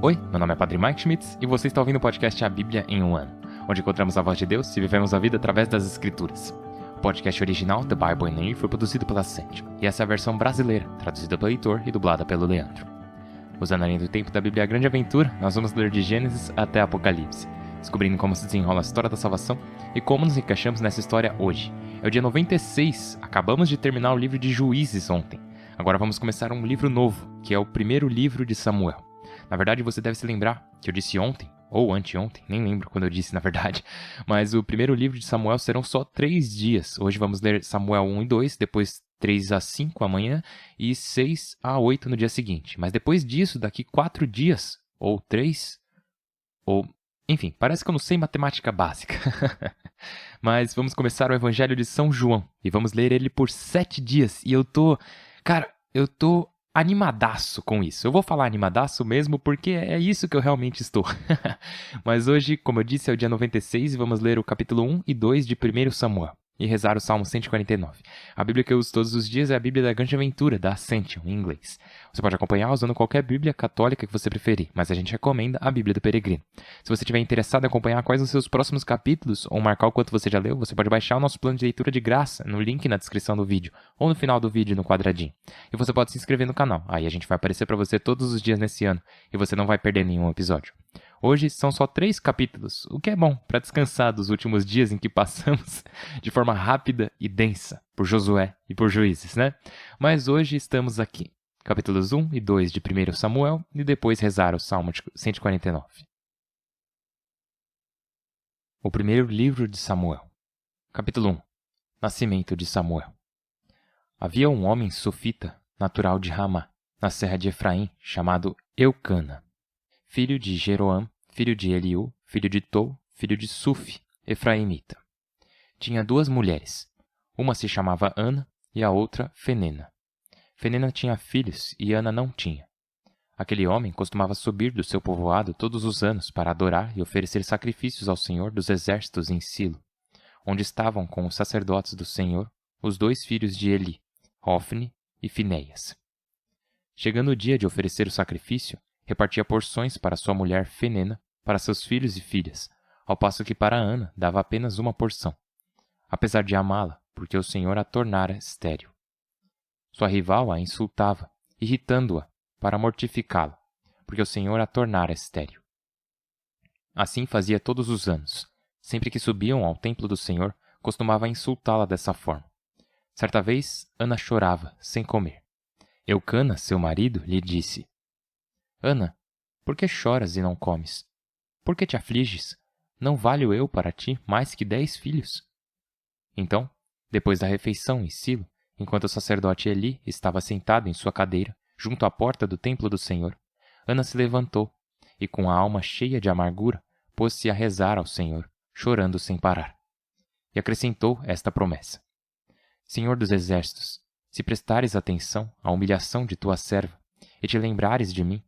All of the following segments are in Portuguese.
Oi, meu nome é Padre Mike Schmitz e você está ouvindo o podcast A Bíblia em um Ano, onde encontramos a voz de Deus e vivemos a vida através das Escrituras. O podcast original, The Bible in a Year, foi produzido pela Ascension, e essa é a versão brasileira, traduzida pelo Heitor e dublada pelo Leandro. Usando a linha do tempo da Bíblia A Grande Aventura, nós vamos ler de Gênesis até Apocalipse, descobrindo como se desenrola a história da salvação e como nos encaixamos nessa história hoje. É o dia 96, acabamos de terminar o livro de Juízes ontem. Agora vamos começar um livro novo, que é o primeiro livro de Samuel. Na verdade, você deve se lembrar que eu disse ontem, ou anteontem, nem lembro quando eu disse na verdade, mas o primeiro livro de Samuel serão só 3 dias. Hoje vamos ler Samuel 1 e 2, depois 3 a 5 amanhã e 6 a 8 no dia seguinte. Mas depois disso, daqui 4 dias, ou 3, ou... enfim, parece que eu não sei matemática básica. Mas vamos começar o Evangelho de São João e vamos ler ele por 7 dias. E eu tô animadaço com isso. Eu vou falar animadaço mesmo porque é isso que eu realmente estou. Mas hoje, como eu disse, é o dia 96 e vamos ler o capítulo 1 e 2 de 1 Samuel e rezar o Salmo 149. A Bíblia que eu uso todos os dias é a Bíblia da Grande Aventura, da Ascension, em inglês. Você pode acompanhar usando qualquer Bíblia católica que você preferir, mas a gente recomenda a Bíblia do Peregrino. Se você estiver interessado em acompanhar quais os seus próximos capítulos ou marcar o quanto você já leu, você pode baixar o nosso plano de leitura de graça no link na descrição do vídeo ou no final do vídeo no quadradinho. E você pode se inscrever no canal, aí a gente vai aparecer para você todos os dias nesse ano e você não vai perder nenhum episódio. Hoje são só 3 capítulos, o que é bom para descansar dos últimos dias em que passamos de forma rápida e densa por Josué e por Juízes, né? Mas hoje estamos aqui, capítulos 1 e 2 de 1 Samuel e depois rezar o Salmo 149. O primeiro livro de Samuel. Capítulo 1. Nascimento de Samuel. Havia um homem sufita, natural de Ramá, na serra de Efraim, chamado Eucana, filho de Jeroam, filho de Eliú, filho de Tou, filho de Sufi, efraimita. Tinha 2 mulheres. Uma se chamava Ana e a outra Fenena. Fenena tinha filhos e Ana não tinha. Aquele homem costumava subir do seu povoado todos os anos para adorar e oferecer sacrifícios ao Senhor dos Exércitos em Silo, onde estavam com os sacerdotes do Senhor os 2 filhos de Eli, Hofni e Finéias. Chegando o dia de oferecer o sacrifício, repartia porções para sua mulher Fenena, para seus filhos e filhas, ao passo que para Ana dava apenas uma porção, apesar de amá-la, porque o Senhor a tornara estéril. Sua rival a insultava, irritando-a, para mortificá-la, porque o Senhor a tornara estéril. Assim fazia todos os anos. Sempre que subiam ao templo do Senhor, costumava insultá-la dessa forma. Certa vez, Ana chorava, sem comer. Eucana, seu marido, lhe disse: Ana, por que choras e não comes? Por que te afliges? Não valho eu para ti mais que 10 filhos? Então, depois da refeição em Silo, enquanto o sacerdote Eli estava sentado em sua cadeira, junto à porta do templo do Senhor, Ana se levantou e, com a alma cheia de amargura, pôs-se a rezar ao Senhor, chorando sem parar. E acrescentou esta promessa: Senhor dos Exércitos, se prestares atenção à humilhação de tua serva e te lembrares de mim,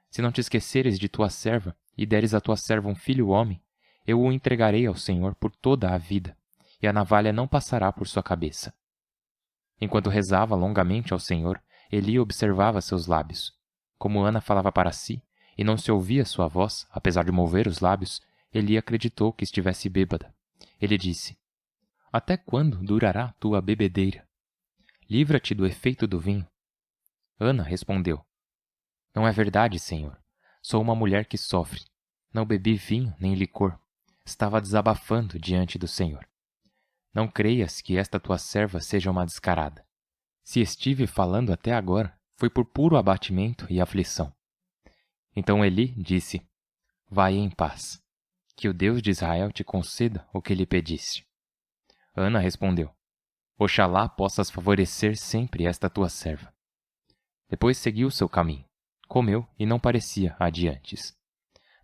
se não te esqueceres de tua serva e deres a tua serva um filho homem, eu o entregarei ao Senhor por toda a vida, e a navalha não passará por sua cabeça. Enquanto rezava longamente ao Senhor, Eli observava seus lábios. Como Ana falava para si, e não se ouvia sua voz, apesar de mover os lábios, Eli acreditou que estivesse bêbada. Ele disse: Até quando durará tua bebedeira? Livra-te do efeito do vinho. Ana respondeu: Não é verdade, Senhor. Sou uma mulher que sofre. Não bebi vinho nem licor. Estava desabafando diante do Senhor. Não creias que esta tua serva seja uma descarada. Se estive falando até agora, foi por puro abatimento e aflição. Então Eli disse: Vai em paz. Que o Deus de Israel te conceda o que lhe pediste. Ana respondeu: Oxalá possas favorecer sempre esta tua serva. Depois seguiu seu caminho. Comeu e não parecia adiante.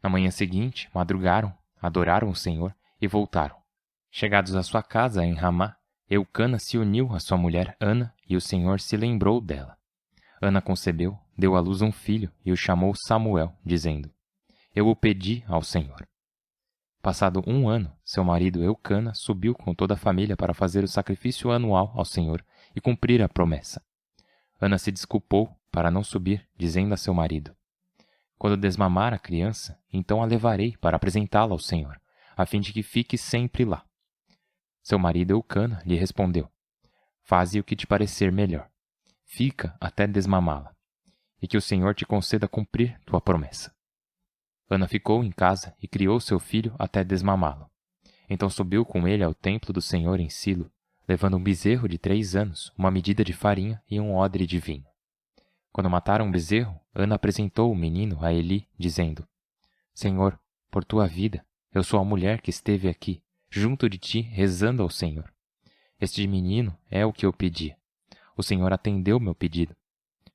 Na manhã seguinte, madrugaram, adoraram o Senhor e voltaram. Chegados à sua casa em Ramá, Eucana se uniu à sua mulher Ana e o Senhor se lembrou dela. Ana concebeu, deu à luz um filho e o chamou Samuel, dizendo: Eu o pedi ao Senhor. Passado 1 ano, seu marido Eucana subiu com toda a família para fazer o sacrifício anual ao Senhor e cumprir a promessa. Ana se desculpou para não subir, dizendo a seu marido: Quando desmamar a criança, então a levarei para apresentá-la ao Senhor, a fim de que fique sempre lá. Seu marido Eucana lhe respondeu: Faze o que te parecer melhor. Fica até desmamá-la, e que o Senhor te conceda cumprir tua promessa. Ana ficou em casa e criou seu filho até desmamá-lo. Então subiu com ele ao templo do Senhor em Silo, levando um bezerro de 3 anos, uma medida de farinha e um odre de vinho. Quando mataram o bezerro, Ana apresentou o menino a Eli, dizendo: Senhor, por tua vida, eu sou a mulher que esteve aqui, junto de ti, rezando ao Senhor. Este menino é o que eu pedi. O Senhor atendeu meu pedido.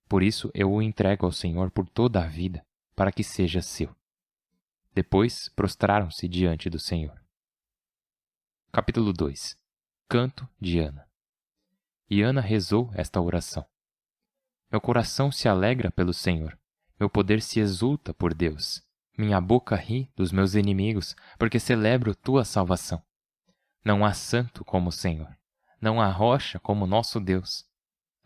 Por isso eu o entrego ao Senhor por toda a vida, para que seja seu. Depois prostraram-se diante do Senhor. Capítulo 2. Canto de Ana. E Ana rezou esta oração: Meu coração se alegra pelo Senhor, meu poder se exulta por Deus. Minha boca ri dos meus inimigos, porque celebro tua salvação. Não há santo como o Senhor, não há rocha como nosso Deus.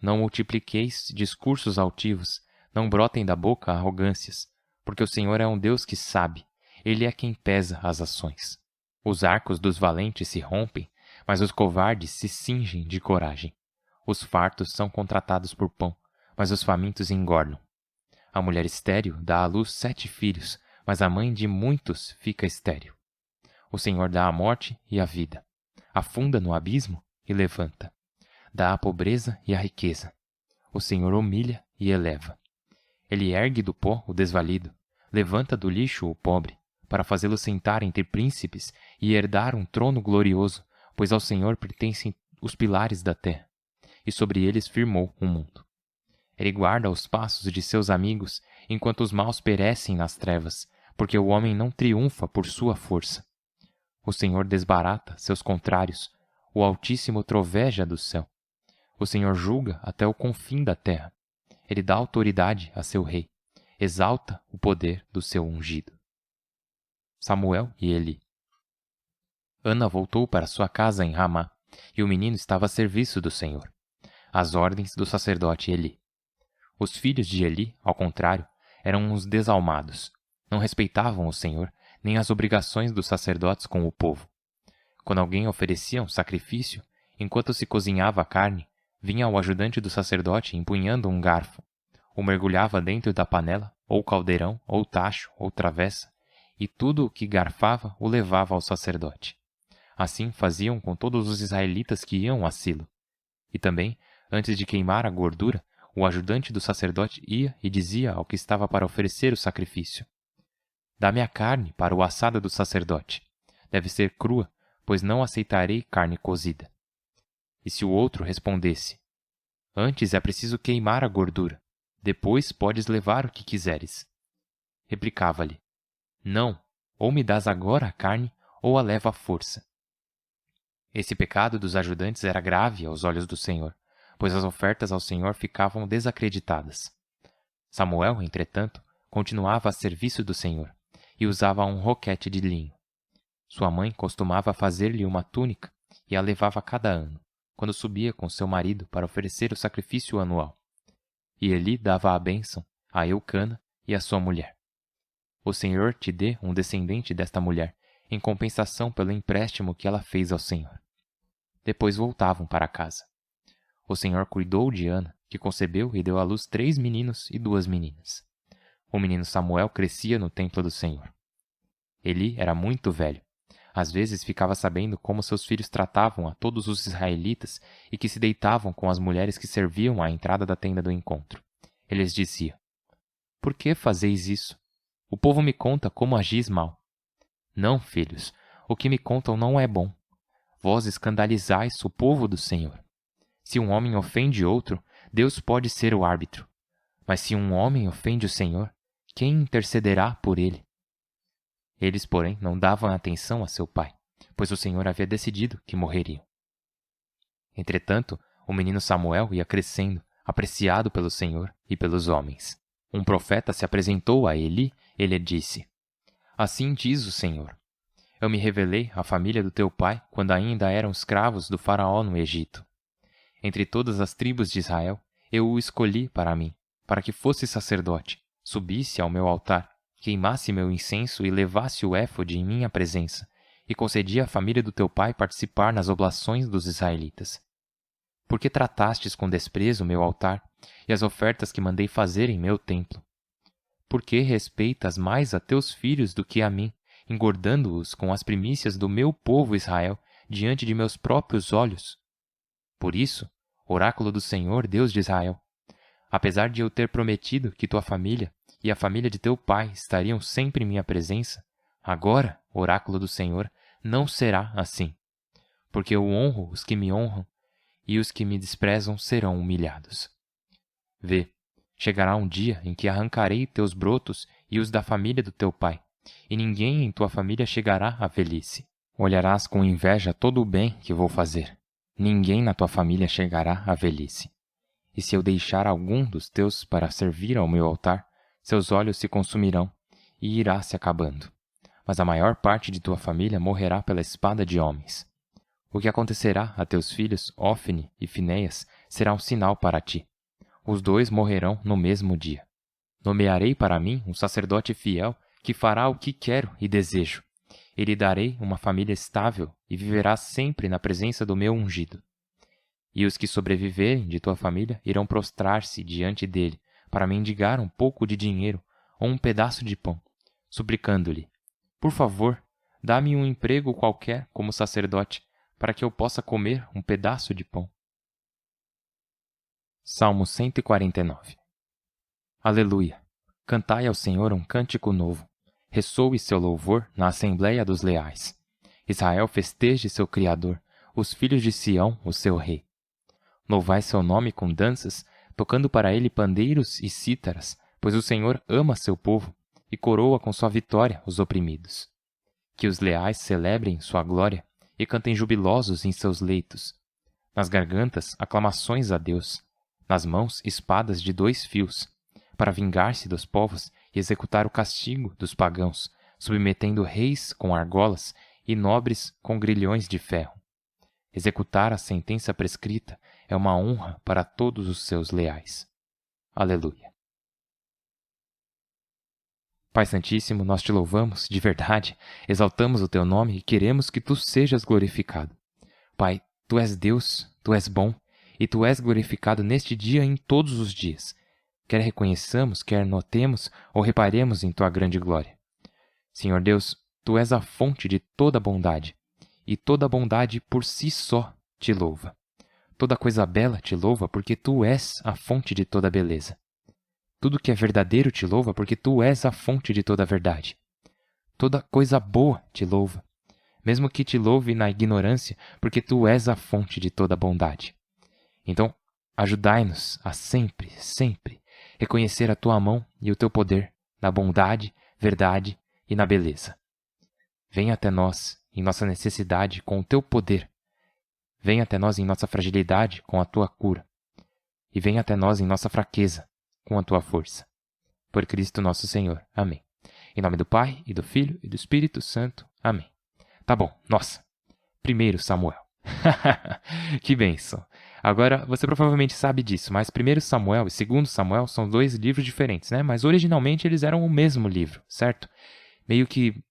Não multipliqueis discursos altivos, não brotem da boca arrogâncias, porque o Senhor é um Deus que sabe, Ele é quem pesa as ações. Os arcos dos valentes se rompem, mas os covardes se cingem de coragem. Os fartos são contratados por pão, mas os famintos engordam. A mulher estéril dá à luz 7 filhos, mas a mãe de muitos fica estéril. O Senhor dá a morte e a vida, afunda no abismo e levanta. Dá a pobreza e a riqueza. O Senhor humilha e eleva. Ele ergue do pó o desvalido, levanta do lixo o pobre, para fazê-lo sentar entre príncipes e herdar um trono glorioso, pois ao Senhor pertencem os pilares da terra, e sobre eles firmou o mundo. Ele guarda os passos de seus amigos, enquanto os maus perecem nas trevas, porque o homem não triunfa por sua força. O Senhor desbarata seus contrários, o Altíssimo troveja do céu. O Senhor julga até o confim da terra. Ele dá autoridade a seu rei, exalta o poder do seu ungido. Samuel e Eli. Ana voltou para sua casa em Ramá, e o menino estava a serviço do Senhor, às ordens do sacerdote Eli. Os filhos de Eli, ao contrário, eram uns desalmados, não respeitavam o Senhor, nem as obrigações dos sacerdotes com o povo. Quando alguém oferecia um sacrifício, enquanto se cozinhava a carne, vinha o ajudante do sacerdote empunhando um garfo, o mergulhava dentro da panela, ou caldeirão, ou tacho, ou travessa, e tudo o que garfava o levava ao sacerdote. Assim faziam com todos os israelitas que iam a Silo. E também, antes de queimar a gordura, o ajudante do sacerdote ia e dizia ao que estava para oferecer o sacrifício: Dá-me a carne para o assado do sacerdote. Deve ser crua, pois não aceitarei carne cozida. E se o outro respondesse: Antes é preciso queimar a gordura, depois podes levar o que quiseres, replicava-lhe: Não, ou me dás agora a carne, ou a levo à força. Esse pecado dos ajudantes era grave aos olhos do Senhor, pois as ofertas ao Senhor ficavam desacreditadas. Samuel, entretanto, continuava a serviço do Senhor, e usava um roquete de linho. Sua mãe costumava fazer-lhe uma túnica e a levava cada ano, quando subia com seu marido para oferecer o sacrifício anual. E Eli dava a bênção a Eucana e a sua mulher. O Senhor te dê um descendente desta mulher, em compensação pelo empréstimo que ela fez ao Senhor. Depois voltavam para casa. O Senhor cuidou de Ana, que concebeu e deu à luz 3 meninos e 2 meninas. O menino Samuel crescia no templo do Senhor. Eli era muito velho. Às vezes ficava sabendo como seus filhos tratavam a todos os israelitas e que se deitavam com as mulheres que serviam à entrada da tenda do encontro. Ele lhes dizia: Por que fazeis isso? O povo me conta como agis mal. Não, filhos, o que me contam não é bom. Vós escandalizais o povo do Senhor. Se um homem ofende outro, Deus pode ser o árbitro. Mas se um homem ofende o Senhor, quem intercederá por ele? Eles, porém, não davam atenção a seu pai, pois o Senhor havia decidido que morreriam. Entretanto, o menino Samuel ia crescendo, apreciado pelo Senhor e pelos homens. Um profeta se apresentou a Eli, ele disse: Assim diz o Senhor: Eu me revelei à família do teu pai quando ainda eram escravos do faraó no Egito. Entre todas as tribos de Israel, eu o escolhi para mim, para que fosse sacerdote, subisse ao meu altar, queimasse meu incenso e levasse o éfode em minha presença, e concedia à família do teu pai participar nas oblações dos israelitas. Por que tratastes com desprezo meu altar e as ofertas que mandei fazer em meu templo? Por que respeitas mais a teus filhos do que a mim, engordando-os com as primícias do meu povo Israel diante de meus próprios olhos? Por isso, oráculo do Senhor, Deus de Israel, apesar de eu ter prometido que tua família e a família de teu pai estariam sempre em minha presença, agora, oráculo do Senhor, não será assim. Porque eu honro os que me honram, e os que me desprezam serão humilhados. Vê, chegará um dia em que arrancarei teus brotos e os da família do teu pai, e ninguém em tua família chegará à velhice. Olharás com inveja todo o bem que vou fazer. Ninguém na tua família chegará à velhice. E se eu deixar algum dos teus para servir ao meu altar, seus olhos se consumirão, e irá se acabando. Mas a maior parte de tua família morrerá pela espada de homens. O que acontecerá a teus filhos, Ofne e Finéias, será um sinal para ti. Os dois morrerão no mesmo dia. Nomearei para mim um sacerdote fiel que fará o que quero e desejo. E lhe darei uma família estável e viverá sempre na presença do meu ungido. E os que sobreviverem de tua família irão prostrar-se diante dele para mendigar um pouco de dinheiro ou um pedaço de pão, suplicando-lhe: por favor, dá-me um emprego qualquer como sacerdote, para que eu possa comer um pedaço de pão. Salmo 149. Aleluia! Cantai ao Senhor um cântico novo. Ressoe seu louvor na assembleia dos leais. Israel festeje seu Criador, os filhos de Sião, o seu rei. Louvai seu nome com danças, tocando para ele pandeiros e cítaras, pois o Senhor ama seu povo e coroa com sua vitória os oprimidos. Que os leais celebrem sua glória e cantem jubilosos em seus leitos. Nas gargantas, aclamações a Deus. Nas mãos, espadas de 2 fios, para vingar-se dos povos e executar o castigo dos pagãos, submetendo reis com argolas e nobres com grilhões de ferro. Executar a sentença prescrita é uma honra para todos os seus leais. Aleluia. Pai Santíssimo, nós te louvamos de verdade, exaltamos o teu nome e queremos que tu sejas glorificado. Pai, tu és Deus, tu és bom e tu és glorificado neste dia e em todos os dias. Quer reconheçamos, quer notemos ou reparemos em tua grande glória. Senhor Deus, tu és a fonte de toda bondade, e toda bondade por si só te louva. Toda coisa bela te louva porque tu és a fonte de toda beleza. Tudo que é verdadeiro te louva porque tu és a fonte de toda verdade. Toda coisa boa te louva, mesmo que te louve na ignorância, porque tu és a fonte de toda bondade. Então, ajudai-nos a sempre, sempre reconhecer a tua mão e o teu poder na bondade, verdade e na beleza. Venha até nós em nossa necessidade com o teu poder. Venha até nós em nossa fragilidade com a tua cura. E venha até nós em nossa fraqueza com a tua força. Por Cristo nosso Senhor. Amém. Em nome do Pai, e do Filho, e do Espírito Santo. Amém. Tá bom, nossa. 1 Samuel. Que bênção. Agora, você provavelmente sabe disso, mas 1 Samuel e 2 Samuel são 2 livros diferentes, né? Mas originalmente eles eram o mesmo livro, certo? Meio que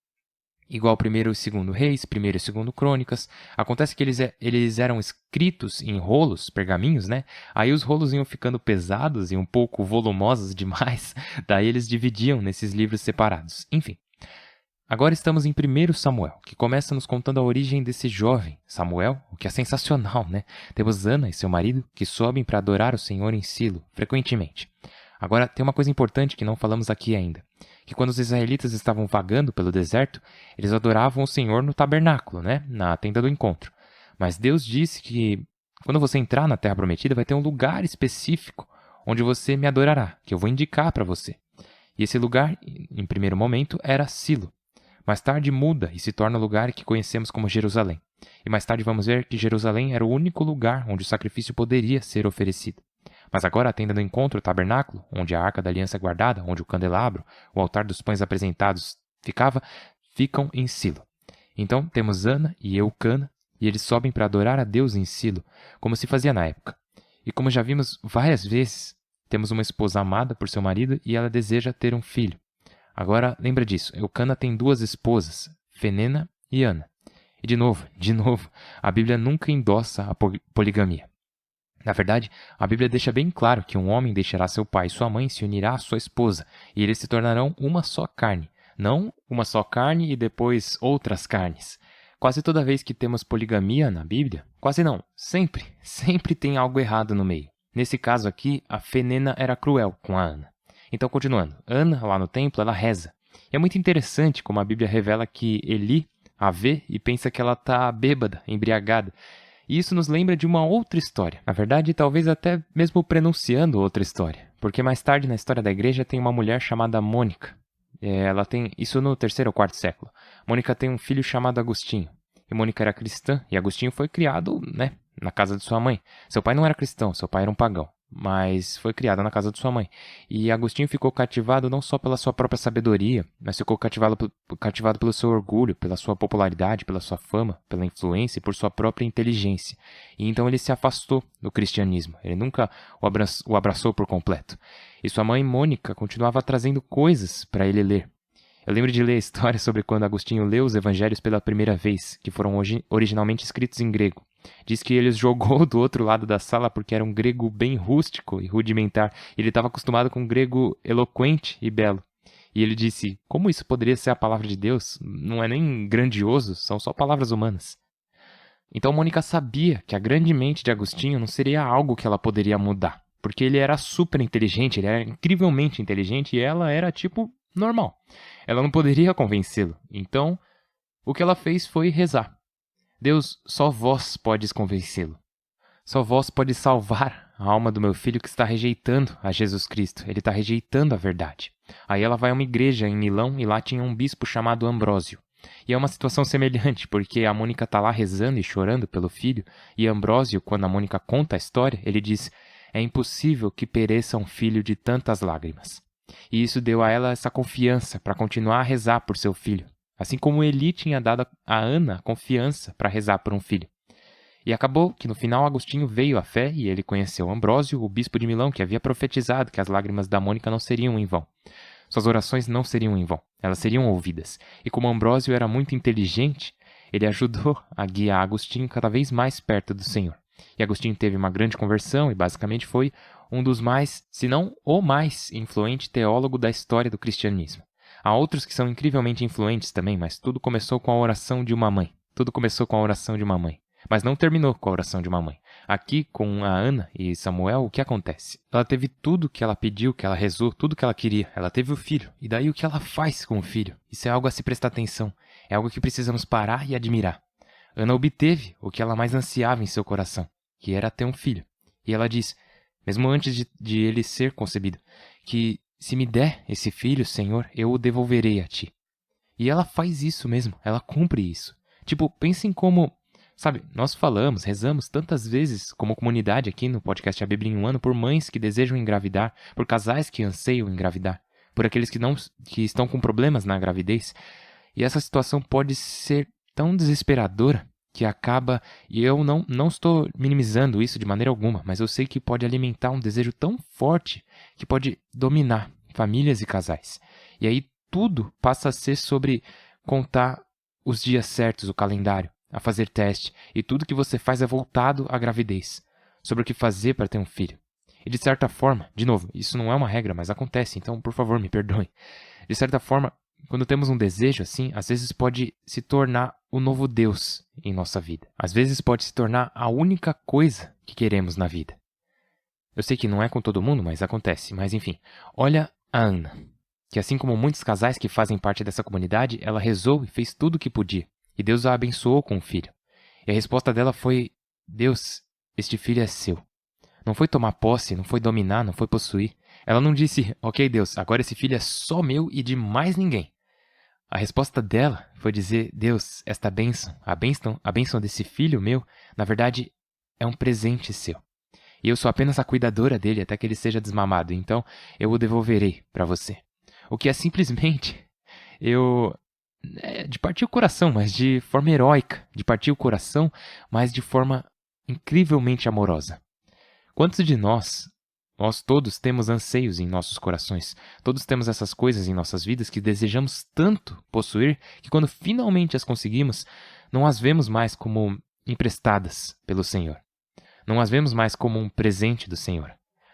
igual 1 e 2 Reis, 1 e 2 Crônicas. Acontece que eles eram escritos em rolos, pergaminhos, né? Aí os rolos iam ficando pesados e um pouco volumosos demais, daí eles dividiam nesses livros separados. Enfim. Agora estamos em 1 Samuel, que começa nos contando a origem desse jovem, Samuel, o que é sensacional, né? Temos Ana e seu marido que sobem para adorar o Senhor em Silo, frequentemente. Agora, tem uma coisa importante que não falamos aqui ainda, que quando os israelitas estavam vagando pelo deserto, eles adoravam o Senhor no tabernáculo, né? Na tenda do encontro. Mas Deus disse que quando você entrar na Terra Prometida, vai ter um lugar específico onde você me adorará, que eu vou indicar para você. E esse lugar, em primeiro momento, era Silo. Mais tarde muda e se torna o lugar que conhecemos como Jerusalém. E mais tarde vamos ver que Jerusalém era o único lugar onde o sacrifício poderia ser oferecido. Mas agora a tenda do encontro, o tabernáculo, onde a arca da aliança é guardada, onde o candelabro, o altar dos pães apresentados ficam em Silo. Então temos Ana e Eucana, e eles sobem para adorar a Deus em Silo, como se fazia na época. E como já vimos várias vezes, temos uma esposa amada por seu marido e ela deseja ter um filho. Agora, lembra disso, Eucana tem 2 esposas, Fenena e Ana. E de novo, a Bíblia nunca endossa a poligamia. Na verdade, a Bíblia deixa bem claro que um homem deixará seu pai e sua mãe e se unirá à sua esposa, e eles se tornarão uma só carne. Não uma só carne e depois outras carnes. Quase toda vez que temos poligamia na Bíblia, quase não, sempre tem algo errado no meio. Nesse caso aqui, a Fenena era cruel com a Ana. Então, continuando, Ana, lá no templo, ela reza. E é muito interessante como a Bíblia revela que Eli a vê e pensa que ela está bêbada, embriagada. E isso nos lembra de uma outra história. Na verdade, talvez até mesmo prenunciando outra história. Porque mais tarde na história da igreja tem uma mulher chamada Mônica. Ela tem isso no 3º ou 4º século. Mônica tem um filho chamado Agostinho. E Mônica era cristã e Agostinho foi criado, na casa de sua mãe. Seu pai não era cristão, seu pai era um pagão. Mas foi criado na casa de sua mãe. E Agostinho ficou cativado não só pela sua própria sabedoria, mas ficou cativado pelo seu orgulho, pela sua popularidade, pela sua fama, pela influência e por sua própria inteligência. E então ele se afastou do cristianismo. Ele nunca o abraçou por completo. E sua mãe, Mônica, continuava trazendo coisas para ele ler. Eu lembro de ler a história sobre quando Agostinho leu os evangelhos pela primeira vez, que foram originalmente escritos em grego. Diz que ele os jogou do outro lado da sala porque era um grego bem rústico e rudimentar. Ele estava acostumado com um grego eloquente e belo. E ele disse, como isso poderia ser a palavra de Deus? Não é nem grandioso, são só palavras humanas. Então Mônica sabia que a grande mente de Agostinho não seria algo que ela poderia mudar. Porque ele era super inteligente, ele era incrivelmente inteligente e ela era normal. Ela não poderia convencê-lo. Então, o que ela fez foi rezar. Deus, só vós podes convencê-lo. Só vós pode salvar a alma do meu filho que está rejeitando a Jesus Cristo. Ele está rejeitando a verdade. Aí ela vai a uma igreja em Milão e lá tinha um bispo chamado Ambrósio. E é uma situação semelhante, porque a Mônica está lá rezando e chorando pelo filho. E Ambrósio, quando a Mônica conta a história, ele diz, é impossível que pereça um filho de tantas lágrimas. E isso deu a ela essa confiança para continuar a rezar por seu filho. Assim como Eli tinha dado a Ana confiança para rezar por um filho. E acabou que no final Agostinho veio à fé e ele conheceu Ambrósio, o bispo de Milão, que havia profetizado que as lágrimas da Mônica não seriam em vão. Suas orações não seriam em vão, elas seriam ouvidas. E como Ambrósio era muito inteligente, ele ajudou a guiar Agostinho cada vez mais perto do Senhor. E Agostinho teve uma grande conversão e basicamente foi um dos mais, se não o mais influente teólogo da história do cristianismo. Há outros que são incrivelmente influentes também, mas tudo começou com a oração de uma mãe. Mas não terminou com a oração de uma mãe. Aqui, com a Ana e Samuel, o que acontece? Ela teve tudo que ela pediu, que ela rezou, tudo que ela queria. Ela teve o filho. E daí o que ela faz com o filho? Isso é algo a se prestar atenção. É algo que precisamos parar e admirar. Ana obteve o que ela mais ansiava em seu coração, que era ter um filho. E ela diz, mesmo antes de ele ser concebido, que se me der esse filho, Senhor, eu o devolverei a ti. E ela faz isso mesmo, ela cumpre isso. Pensem como, nós falamos, rezamos tantas vezes como comunidade aqui no podcast A Bíblia em um Ano por mães que desejam engravidar, por casais que anseiam engravidar, por aqueles que estão com problemas na gravidez. E essa situação pode ser tão desesperadora que acaba, e eu não estou minimizando isso de maneira alguma, mas eu sei que pode alimentar um desejo tão forte que pode dominar famílias e casais. E aí tudo passa a ser sobre contar os dias certos, o calendário, a fazer teste, e tudo que você faz é voltado à gravidez, sobre o que fazer para ter um filho. E de certa forma, de novo, isso não é uma regra, mas acontece, então por favor me perdoem. De certa forma, quando temos um desejo assim, às vezes pode se tornar o novo Deus em nossa vida. Às vezes pode se tornar a única coisa que queremos na vida. Eu sei que não é com todo mundo, mas acontece. Mas enfim, olha a Ana, que assim como muitos casais que fazem parte dessa comunidade, ela rezou e fez tudo o que podia. E Deus a abençoou com um filho. E a resposta dela foi, Deus, este filho é seu. Não foi tomar posse, não foi dominar, não foi possuir. Ela não disse, ok Deus, agora esse filho é só meu e de mais ninguém. A resposta dela foi dizer, Deus, esta bênção, a bênção desse filho meu, na verdade, é um presente seu. E eu sou apenas a cuidadora dele até que ele seja desmamado, então eu o devolverei para você. O que é simplesmente, de partir o coração, mas de forma heróica, de partir o coração, mas de forma incrivelmente amorosa. Quantos de nós Nós todos temos anseios em nossos corações. Todos temos essas coisas em nossas vidas que desejamos tanto possuir que quando finalmente as conseguimos, não as vemos mais como emprestadas pelo Senhor. Não as vemos mais como um presente do Senhor.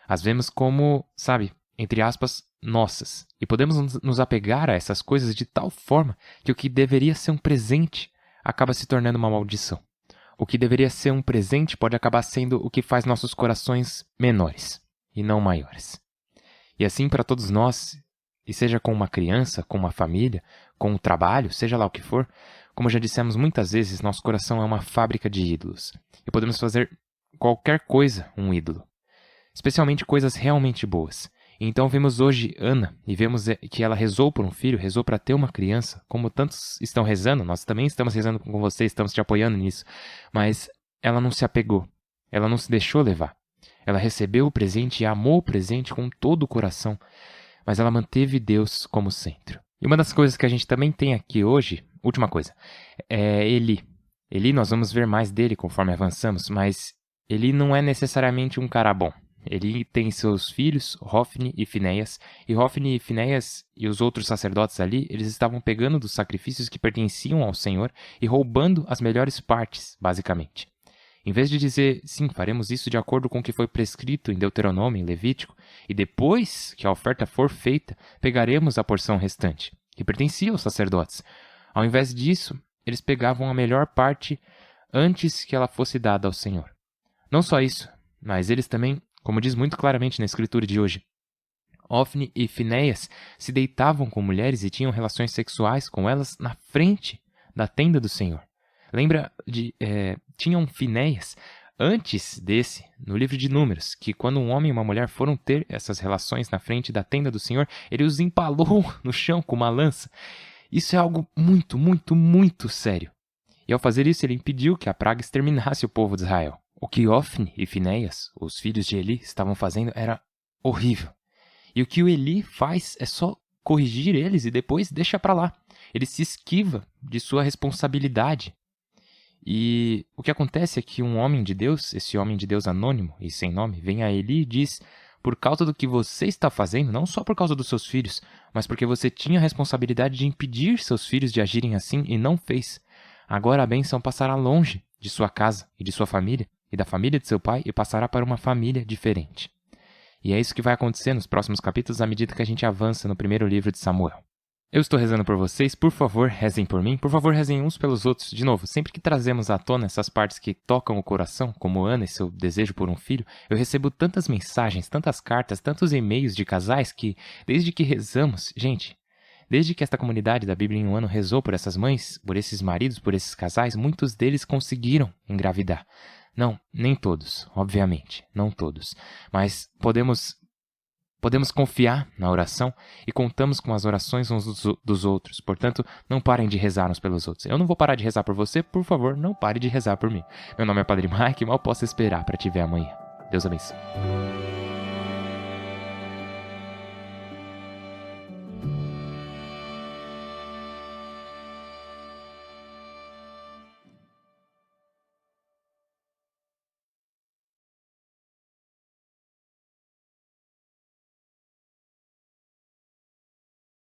As vemos como, sabe, entre aspas, nossas. E podemos nos apegar a essas coisas de tal forma que o que deveria ser um presente acaba se tornando uma maldição. O que deveria ser um presente pode acabar sendo o que faz nossos corações menores e não maiores. E assim para todos nós, e seja com uma criança, com uma família, com um trabalho, seja lá o que for, como já dissemos muitas vezes, nosso coração é uma fábrica de ídolos. E podemos fazer qualquer coisa um ídolo. Especialmente coisas realmente boas. Então vemos hoje Ana e vemos que ela rezou por um filho, rezou para ter uma criança, como tantos estão rezando, nós também estamos rezando com você, estamos te apoiando nisso, mas ela não se apegou, ela não se deixou levar. Ela recebeu o presente e amou o presente com todo o coração, mas ela manteve Deus como centro. E uma das coisas que a gente também tem aqui hoje, última coisa, é Eli. Eli, nós vamos ver mais dele conforme avançamos, mas Eli não é necessariamente um cara bom. Ele tem seus filhos, Hofni e Finéias, e Hofni e Finéias e os outros sacerdotes ali, eles estavam pegando dos sacrifícios que pertenciam ao Senhor e roubando as melhores partes, basicamente. Em vez de dizer, sim, faremos isso de acordo com o que foi prescrito em Deuteronômio, em Levítico, e depois que a oferta for feita, pegaremos a porção restante, que pertencia aos sacerdotes. Ao invés disso, eles pegavam a melhor parte antes que ela fosse dada ao Senhor. Não só isso, mas eles também, como diz muito claramente na escritura de hoje, Hofni e Finéias se deitavam com mulheres e tinham relações sexuais com elas na frente da tenda do Senhor. Lembra de... tinham Finéias antes desse, no livro de Números, que quando um homem e uma mulher foram ter essas relações na frente da tenda do Senhor, ele os empalou no chão com uma lança. Isso é algo muito, muito, muito sério. E ao fazer isso, ele impediu que a praga exterminasse o povo de Israel. O que Hofni e Finéias, os filhos de Eli, estavam fazendo era horrível. E o que o Eli faz é só corrigir eles e depois deixa para lá. Ele se esquiva de sua responsabilidade. E o que acontece é que um homem de Deus, esse homem de Deus anônimo e sem nome, vem a Eli e diz, por causa do que você está fazendo, não só por causa dos seus filhos, mas porque você tinha a responsabilidade de impedir seus filhos de agirem assim e não fez. Agora a bênção passará longe de sua casa e de sua família, e da família de seu pai, e passará para uma família diferente. E é isso que vai acontecer nos próximos capítulos à medida que a gente avança no primeiro livro de Samuel. Eu estou rezando por vocês, por favor, rezem por mim, por favor, rezem uns pelos outros. De novo, sempre que trazemos à tona essas partes que tocam o coração, como Ana e seu desejo por um filho, eu recebo tantas mensagens, tantas cartas, tantos e-mails de casais que, desde que rezamos, gente, desde que esta comunidade da Bíblia em um ano rezou por essas mães, por esses maridos, por esses casais, muitos deles conseguiram engravidar. Não, nem todos, obviamente, não todos, mas podemos confiar na oração e contamos com as orações uns dos outros. Portanto, não parem de rezar uns pelos outros. Eu não vou parar de rezar por você, por favor, não pare de rezar por mim. Meu nome é Padre Mike e mal posso esperar para te ver amanhã. Deus abençoe.